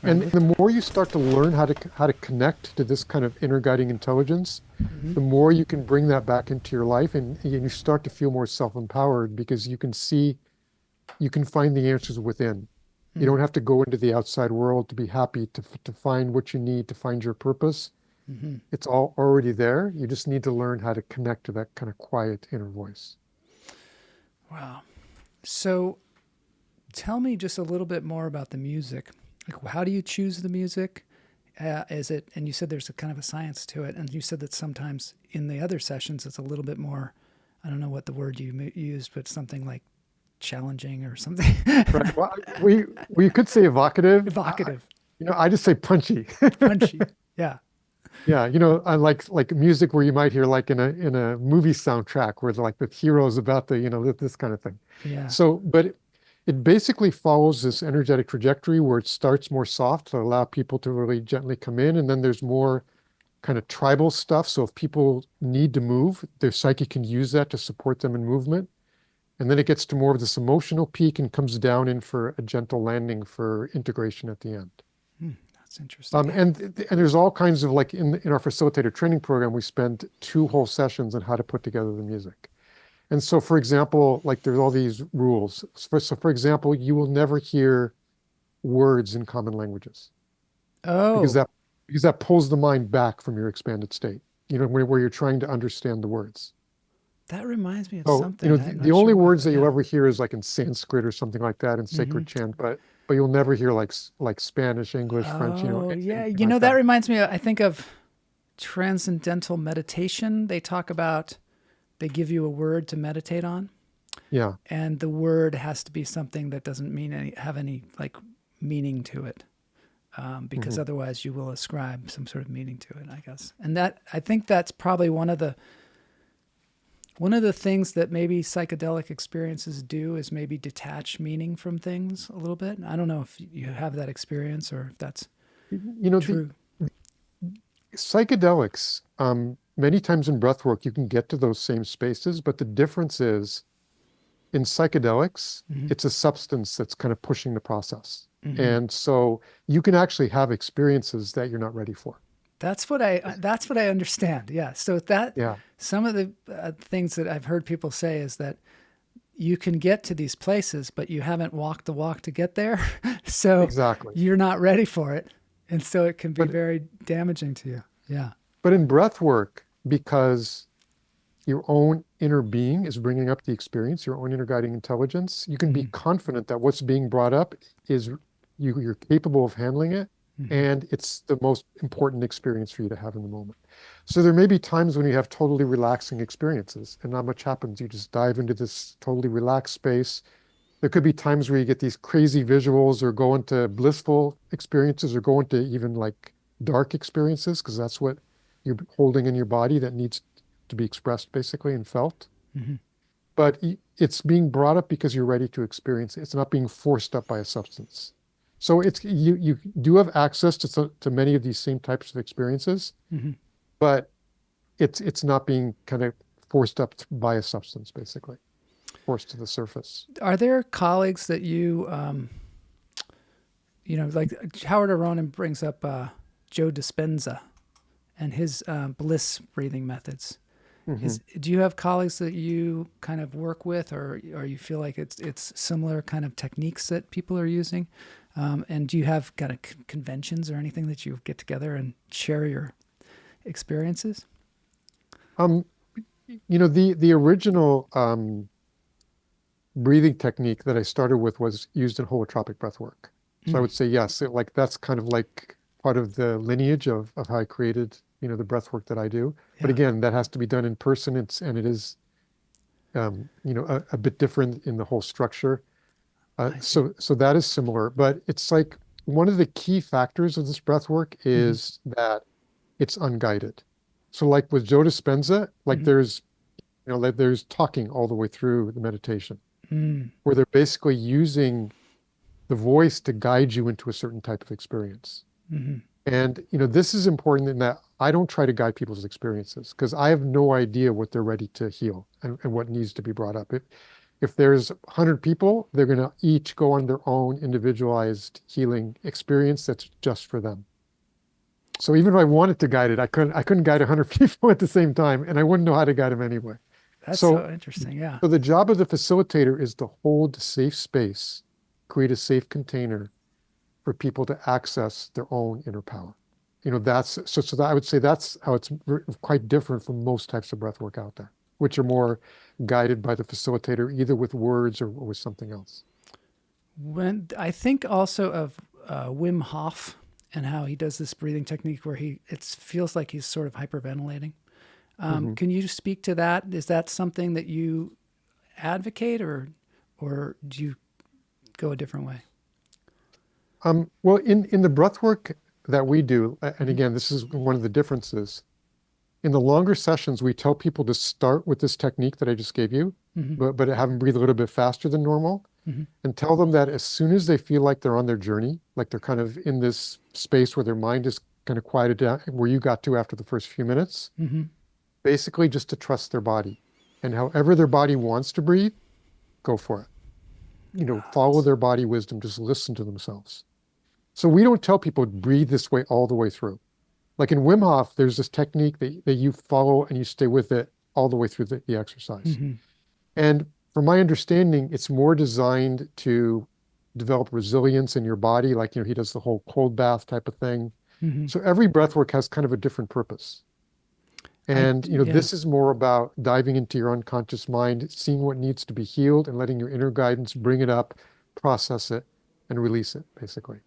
And Right. the more you start to learn how to connect to this kind of inner guiding intelligence, Hmm. the more you can bring that back into your life, and you start to feel more self-empowered because you can find the answers within. You don't have to go into the outside world to be happy, to find what you need, to find your purpose. Hmm. It's all already there. You just need to learn how to connect to that kind of quiet inner voice. Wow. So tell me just a little bit more about the music. Like, how do you choose the music? Is it, and you said there's a kind of a science to it, and you said that sometimes in the other sessions it's a little bit more, I don't know what the word you used, but something like challenging or something. Right. Well, we could say evocative. Evocative, I just say punchy. punchy. Yeah. Yeah, I like music where you might hear like in a movie soundtrack where like the hero's about to, this kind of thing. Yeah. So, but it basically follows this energetic trajectory where it starts more soft to allow people to really gently come in, and then there's more kind of tribal stuff. So if people need to move, their psyche can use that to support them in movement. And then it gets to more of this emotional peak and comes down in for a gentle landing for integration at the end. That's interesting. And there's all kinds of, like, in our facilitator training program, we spend 2 whole sessions on how to put together the music. And so, for example, like there's all these rules. So for example, you will never hear words in common languages because Oh, that pulls the mind back from your expanded state, where you're trying to understand the words. that reminds me of So, something. I'm the not only sure what, words but that you'll yeah. ever hear is like in Sanskrit or something like that in Hmm. sacred chant, but you'll never hear like Spanish, English, French, Oh, yeah. anything like That that. reminds me, I think of transcendental meditation. They talk about, they give you a word to meditate on, Yeah. and the word has to be something that doesn't have any like meaning to it, because Hmm. otherwise you will ascribe some sort of meaning to it, I guess. And that, I think that's probably one of the things that maybe psychedelic experiences do is maybe detach meaning from things a little bit. I don't know if you have that experience or if that's The true. psychedelics, many times in breath work, you can get to those same spaces, but the difference is in psychedelics, Hmm. it's a substance that's kind of pushing the process. Hmm. And so you can actually have experiences that you're not ready for. That's what I understand. Yeah. So that Yeah, some of the things that I've heard people say is that you can get to these places, but you haven't walked the walk to get there. So exactly. you're not ready for it. And so it can be But very damaging to you. Yeah. but in breath work, because your own inner being is bringing up the experience, your own inner guiding intelligence, you can be Hmm. confident that what's being brought up is you're capable of handling it, Hmm. and it's the most important experience for you to have in the moment. So there may be times when you have totally relaxing experiences and not much happens. You just dive into this totally relaxed space. There could be times where you get these crazy visuals or go into blissful experiences or go into even like dark experiences, because that's what you're holding in your body that needs to be expressed basically and felt. Hmm. But it's being brought up because you're ready to experience it. It's not being forced up by a substance. So it's you do have access to many of these same types of experiences, Hmm. but it's not being kind of forced up by a substance, basically, forced to the surface. Are there colleagues that like Howard Aronin brings up Joe Dispenza and his bliss breathing methods. Hmm. Do you have colleagues that you kind of work with, or you feel like it's similar kind of techniques that people are using? And do you have kind of conventions or anything that you get together and share your experiences? Um, the original breathing technique that I started with was used in holotropic breath work. So I Mm. would say yes, like that's kind of like part of the lineage of how I created, the breath work that I do. But Yeah, again, that has to be done in person. And it is, a bit different in the whole structure. I see. So that is similar, but it's like one of the key factors of this breath work Hmm. is that it's unguided. So like with Joe Dispenza, like Hmm. like there's talking all the way through the meditation, Mm. where they're basically using the voice to guide you into a certain type of experience. Hmm. And this is important in that I don't try to guide people's experiences because I have no idea what they're ready to heal and what needs to be brought up. If there's 100 people, they're going to each go on their own individualized healing experience that's just for them. So even if I wanted to guide it, I couldn't guide 100 people at the same time, and I wouldn't know how to guide them anyway. That's So so interesting. Yeah. so the job of the facilitator is to hold a safe space, create a safe container for people to access their own inner power. That's so that I would say that's how it's quite different from most types of breath work out there, which are more guided by the facilitator, either with words or with something else. When I think also of Wim Hof and how he does this breathing technique where it feels like he's sort of hyperventilating. Hmm. Can you speak to that? Is that something that you advocate, or do you go a different way? Well, in the breath work that we do, and Hmm. again, this is one of the differences. In the longer sessions, we tell people to start with this technique that I just gave you, Hmm. but have them breathe a little bit faster than normal, Hmm. and tell them that as soon as they feel like they're on their journey, like they're kind of in this space where their mind is kind of quieted down, where you got to after the first few minutes, Hmm. basically just to trust their body. And however their body wants to breathe, go for it. Follow their body wisdom, just listen to themselves. So we don't tell people breathe this way all the way through. Like in Wim Hof, there's this technique that you follow and you stay with it all the way through the exercise. Hmm. And from my understanding, it's more designed to develop resilience in your body. Like, he does the whole cold bath type of thing. Hmm. So every breath work has kind of a different purpose. And, Yeah. this is more about diving into your unconscious mind, seeing what needs to be healed and letting your inner guidance bring it up, process it, and release it, basically.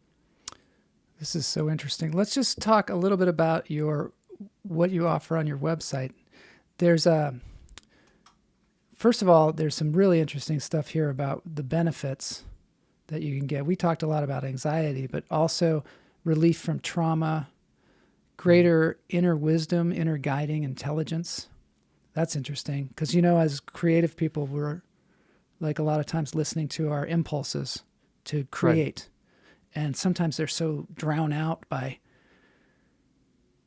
This is so interesting. Let's just talk a little bit about what you offer on your website. There's a First of all, there's some really interesting stuff here about the benefits that you can get. We talked a lot about anxiety, but also relief from trauma, greater inner wisdom, inner guiding intelligence. That's interesting because, as creative people, we're like a lot of times listening to our impulses to Right. create. And sometimes they're so drowned out by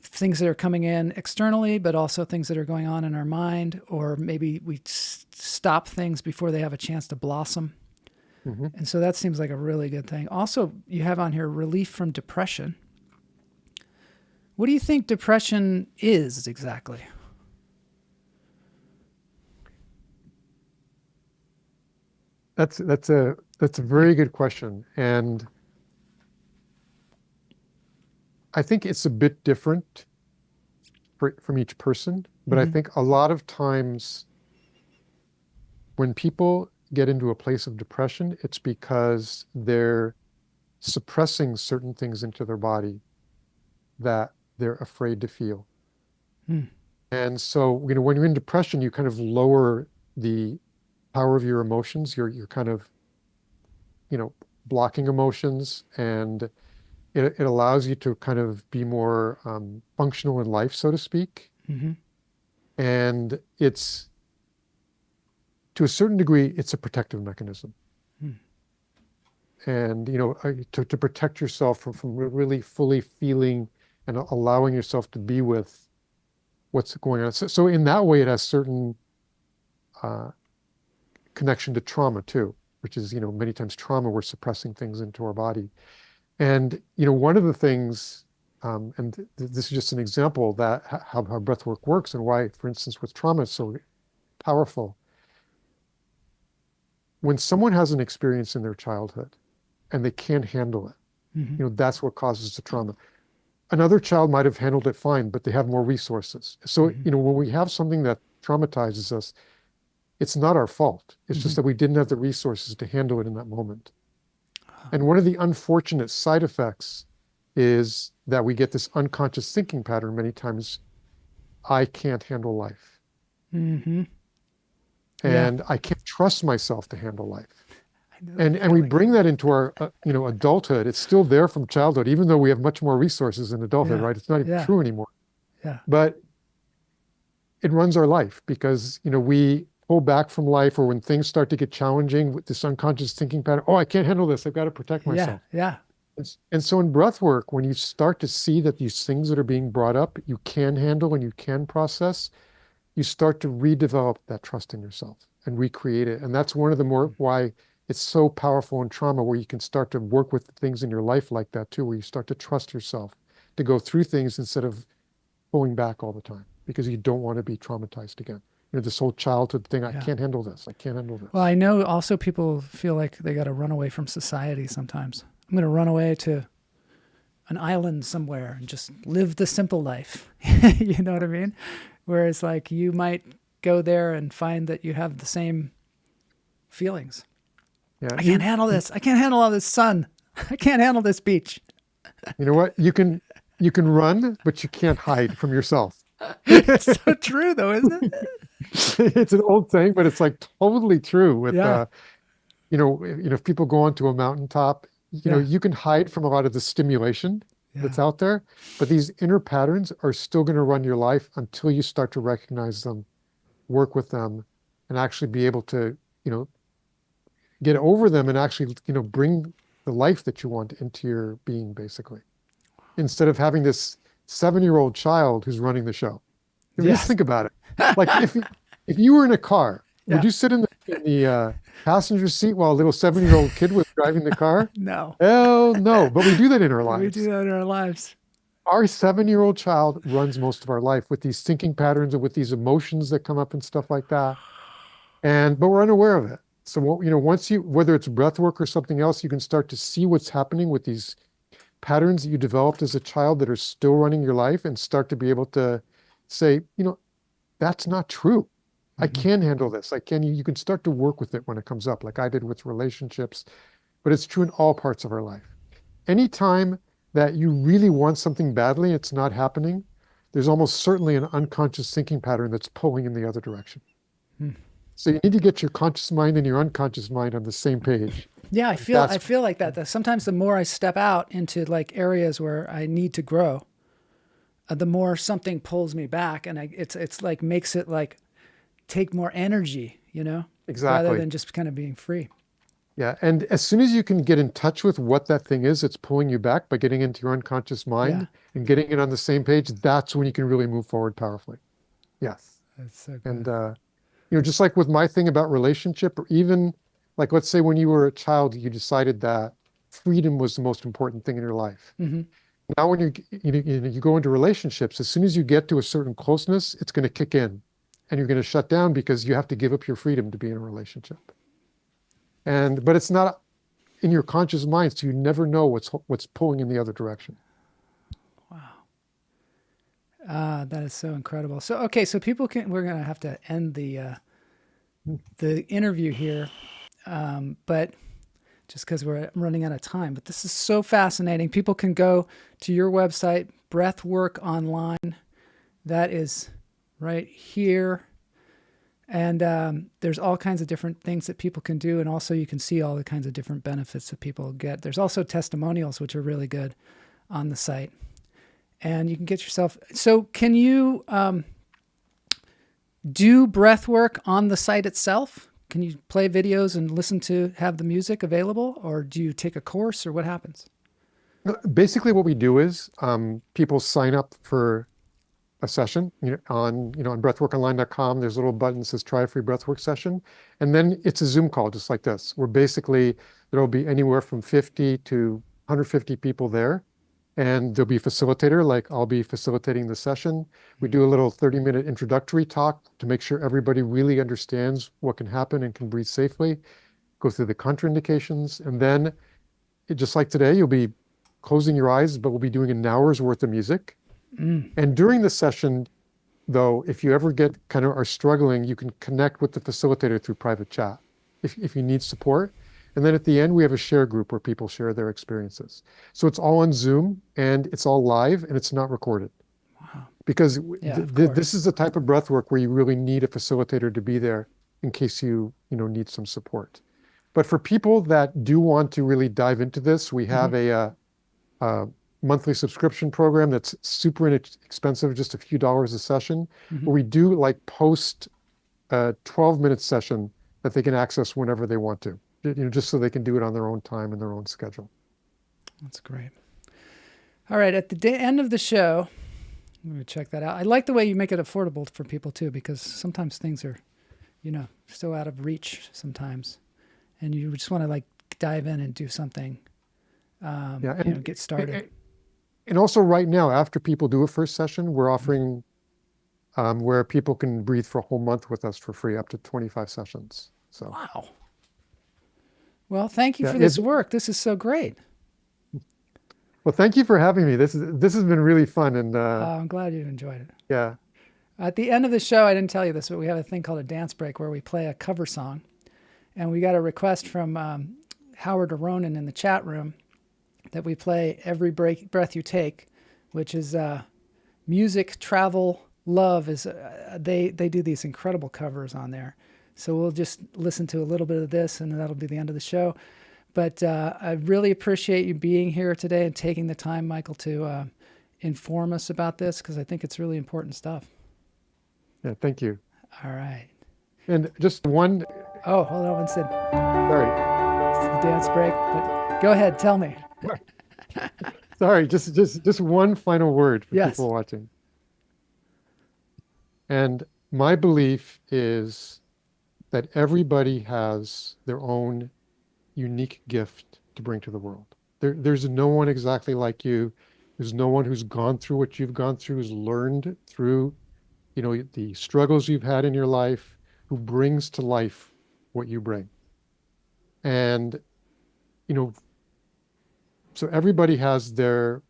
things that are coming in externally, but also things that are going on in our mind, or maybe we stop things before they have a chance to blossom. Hmm. And so that seems like a really good thing. Also, you have on here relief from depression. What do you think depression is exactly? That's a very good question. And I think it's a bit different from each person, but I Mm-hmm. think a lot of times when people get into a place of depression, it's because they're suppressing certain things into their body that they're afraid to feel. And so, when you're in depression, you kind of lower the power of your emotions. You're kind of, blocking emotions, and it allows you to kind of be more functional in life, so to speak. Mm-hmm. And it's, to a certain degree, it's a protective mechanism. And, to protect yourself from really fully feeling and allowing yourself to be with what's going on. So in that way, it has certain connection to trauma too, which is, many times trauma, we're suppressing things into our body. And, one of the things, and this is just an example that how breathwork works and why, for instance, with trauma, it's so powerful. When someone has an experience in their childhood and they can't handle it, that's what causes the trauma. Another child might have handled it fine, but they have more resources. So, when we have something that traumatizes us, it's not our fault. It's just that we didn't have the resources to handle it in that moment. And one of the unfortunate side effects is that we get this unconscious thinking pattern many times. I can't handle life. Mm-hmm. And I can't trust myself to handle life. And we bring that into our, adulthood. It's still there from childhood, even though we have much more resources in adulthood, right? It's not even true anymore. Yeah. But it runs our life because, we pull back from life, or when things start to get challenging with this unconscious thinking pattern, I can't handle this. I've got to protect myself. Yeah. And so in breath work, when you start to see that these things that are being brought up, you can handle and you can process, you start to redevelop that trust in yourself and recreate it. And that's one of the why it's so powerful in trauma, where you can start to work with things in your life like that too, where you start to trust yourself to go through things instead of pulling back all the time because you don't want to be traumatized again. This whole childhood thing, I can't handle this. I can't handle this. Well, I know also people feel like they got to run away from society sometimes. I'm going to run away to an island somewhere and just live the simple life. You know what I mean? Whereas like you might go there and find that you have the same feelings. Yeah, I can't handle this. I can't handle all this sun. I can't handle this beach. You know what? You can run, but you can't hide from yourself. It's so true though, isn't it? It's an old saying, but it's like totally true with, if people go onto a mountaintop, you can hide from a lot of the stimulation that's out there, but these inner patterns are still going to run your life until you start to recognize them, work with them, and actually be able to, get over them and actually, bring the life that you want into your being, basically, instead of having this 7-year-old child who's running the show. Just think about it. Like if you were in a car, would you sit in the passenger seat while a little 7-year-old kid was driving the car? No. Hell no. But we do that in our lives. We do that in our lives. Our 7-year-old child runs most of our life with these thinking patterns and with these emotions that come up and stuff like that. But we're unaware of it. So, once whether it's breath work or something else, you can start to see what's happening with these patterns that you developed as a child that are still running your life, and start to be able to say, that's not true. I can handle this. You can start to work with it when it comes up, like I did with relationships, but it's true in all parts of our life. Anytime that you really want something badly, it's not happening, there's almost certainly an unconscious thinking pattern that's pulling in the other direction. So you need to get your conscious mind and your unconscious mind on the same page. Yeah, I feel like that. Sometimes the more I step out into like areas where I need to grow, the more something pulls me back, and it's like makes it like take more energy, Exactly. rather than just kind of being free. Yeah, and as soon as you can get in touch with what that thing is that's pulling you back by getting into your unconscious mind and getting it on the same page, that's when you can really move forward powerfully. Yes. That's so good. And just like with my thing about relationship, or even like, let's say when you were a child, you decided that freedom was the most important thing in your life. Now, when you go into relationships, as soon as you get to a certain closeness, it's going to kick in, and you're going to shut down because you have to give up your freedom to be in a relationship. But it's not in your conscious mind, so you never know what's pulling in the other direction. Wow. That is so incredible. So, okay, so we're going to have to end the interview here, but just because we're running out of time. But this is so fascinating. People can go to your website, Breathwork Online, That is right here. And there's all kinds of different things that people can do. And also you can see all the kinds of different benefits that people get. There's also testimonials, which are really good on the site. And you can get yourself. So can you do breath work on the site itself? Can you play videos and have the music available? Or do you take a course, or what happens? Basically, what we do is people sign up for a session on breathworkonline.com. There's a little button that says try a free breathwork session. And then it's a Zoom call just like this, where basically there'll be anywhere from 50 to 150 people there. And there'll be a facilitator, like I'll be facilitating the session. We do a little 30-minute introductory talk to make sure everybody really understands what can happen and can breathe safely, go through the contraindications. And then, just like today, you'll be closing your eyes, but we'll be doing an hour's worth of music. And during the session, though, if you ever are struggling, you can connect with the facilitator through private chat if you need support. And then at the end, we have a share group where people share their experiences. So it's all on Zoom, and it's all live, and it's not recorded. Wow. Because this is the type of breath work where you really need a facilitator to be there in case you need some support. But for people that do want to really dive into this, we have a monthly subscription program that's super inexpensive, just a few dollars a session, where we do post a 12-minute session that they can access whenever they want to, just so they can do it on their own time and their own schedule. That's great. All right, at the end of the show, I'm going to check that out. I like the way you make it affordable for people too, because sometimes things are, so out of reach sometimes, and you just want to dive in and do something, get started. And also right now, after people do a first session, we're offering where people can breathe for a whole month with us for free, up to 25 sessions. So. Wow. Well, thank you for this work. This is so great. Well, thank you for having me. This has been really fun, and I'm glad you enjoyed it. Yeah. At the end of the show, I didn't tell you this, but we have a thing called a dance break where we play a cover song, and we got a request from Howard Aronin in the chat room that we play Every Breath You Take, which is music, travel, love. They do these incredible covers on there. So we'll just listen to a little bit of this, and that'll be the end of the show. But I really appreciate you being here today and taking the time, Michael, to inform us about this, because I think it's really important stuff. Yeah, thank you. All right. And just one... Oh, hold on one second. Sorry. It's the dance break, but go ahead, tell me. Sorry, just one final word for people watching. And my belief is that everybody has their own unique gift to bring to the world. There's no one exactly like you. There's no one who's gone through what you've gone through, who's learned through, the struggles you've had in your life, who brings to life what you bring. And, so everybody has their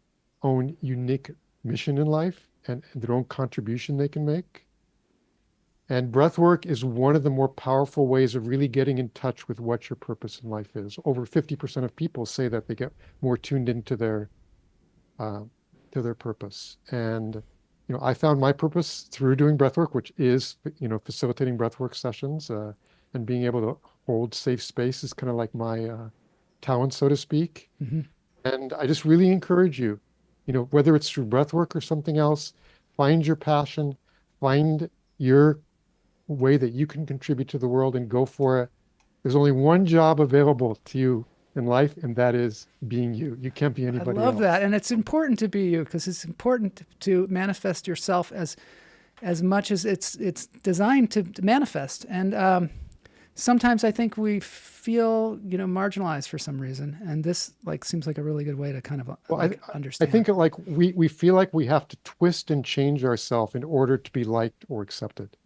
own unique mission in life and their own contribution they can make. And breathwork is one of the more powerful ways of really getting in touch with what your purpose in life is. Over 50% of people say that they get more tuned into their purpose. And I found my purpose through doing breathwork, which is facilitating breathwork sessions and being able to hold safe space is kind of like my talent, so to speak. And I just really encourage you, whether it's through breathwork or something else, find your passion, find your way that you can contribute to the world and go for it. There's only one job available to you in life, and that is being you. You can't be anybody else. I love that. And it's important to be you, because it's important to manifest yourself as much as it's designed to manifest. And sometimes I think we feel, marginalized for some reason. And this seems like a really good way to kind of understand. I think we feel like we have to twist and change ourselves in order to be liked or accepted.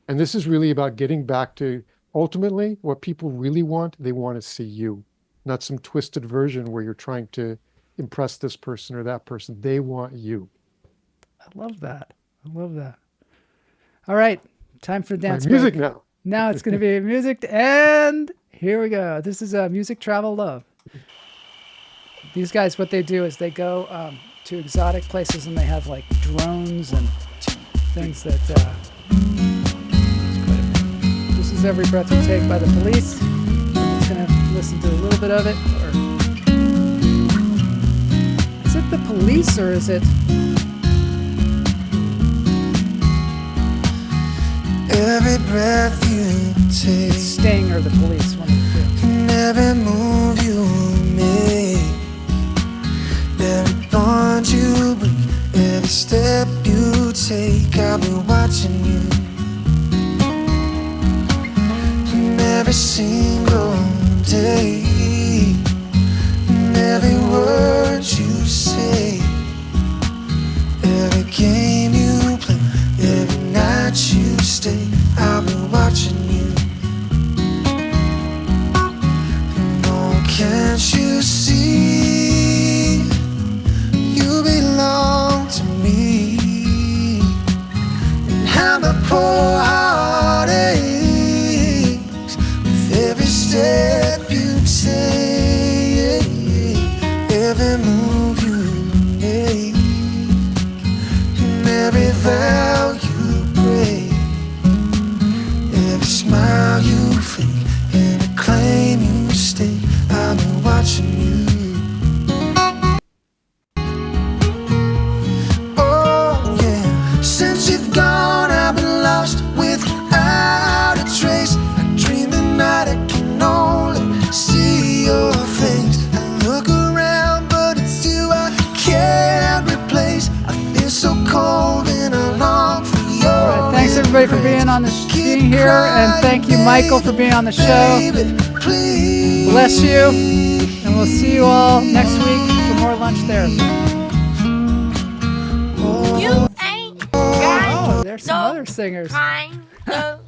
And this is really about getting back to ultimately what people really want. They want to see you, not some twisted version where you're trying to impress this person or that person. They want you. I love that. All right. Time for dance music break. now. Now it's going to be music, and here we go. This is music, travel, love. These guys, what they do is they go to exotic places, and they have like drones and things that. This is Every Breath You Take by the Police. I'm just gonna listen to a little bit of it. Or is it the Police or is it? Every breath you take, Sting or the Police, one of the two. and every move you make, every bond you break, every step you take, I'll be watching you. And every single day, and every word you say, every game you play, every night you stay, I'll be watching you. No, can't you see? You belong to me. And how my poor heart aches with every step you take, every move you make, and every vow you break, every smile you fake, every claim you stake, I've been watching you. Oh yeah, since you've gone I've been lost without a trace. I dream at night, I can only see your face. I look around but it's you I can't replace. I feel so cold and I long for your All right, thanks everybody for being here, and thank you, Michael, for being on the show. Bless you, and we'll see you all next week for more lunch therapy. You ain't got Oh, there's some no other singers. kind of